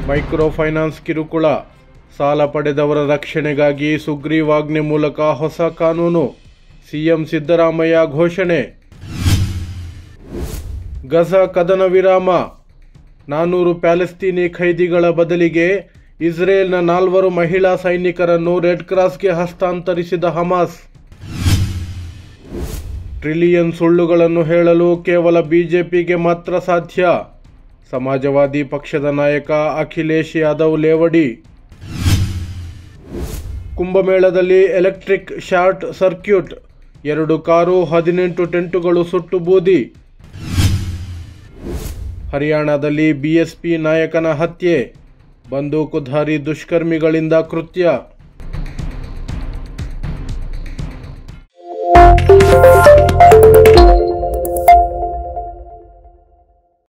Micro finance ಕಿರುಕುಳ ಸಾಲ ಪಡೆದವರ ರಕ್ಷಣೆಗಾಗಿ ಸುಗ್ರೀವಾಜ್ಞೆ ಮೂಲಕ ಹೊಸ ಕಾನೂನು ಸಿಎಂ ಸಿದ್ದರಾಮಯ್ಯ ಘೋಷಣೆ. ಗಜಾ ಕದನ ವಿರಾಮ 400 ಪ್ಯಾಲೆಸ್ತೀನಿ ಖೈದಿಗಳ ಬದಲಿಗೆ ಇಸ್ರೇಲ್ನ 4 ಮಹಿಳಾ ಸೈನಿಕರನ್ನು ರೆಡ್ ಕ್ರಾಸ್ಗೆ ಹಸ್ತಾಂತರಿಸಿದ ಹಮಾಸ್. ಟ್ರಿಲಿಯನ್ ಸುಳ್ಳುಗಳನ್ನು ಹೇಳಲು ಕೇವಲ ಬಿಜೆಪಿಗೆ ಮಾತ್ರ ಸಾಧ್ಯ. ಸಮಾಜವಾದಿ ಪಕ್ಷದ ನಾಯಕ ಅಖಿಲೇಶ್ ಯಾದವ್ ಲೇವಡಿ. ಕುಂಭಮೇಳದಲ್ಲಿ ಎಲೆಕ್ಟ್ರಿಕ್ ಶಾರ್ಟ್ ಸರ್ಕ್ಯೂಟ್, 2 ಕಾರು 18 ಟೆಂಟುಗಳು ಸುಟ್ಟು ಬೂದಿ. ಹರಿಯಾಣದಲ್ಲಿ ಬಿಎಸ್ಪಿ ನಾಯಕನ ಹತ್ಯೆ, ಬಂದೂಕುಧಾರಿ ದುಷ್ಕರ್ಮಿಗಳಿಂದ ಕೃತ್ಯ.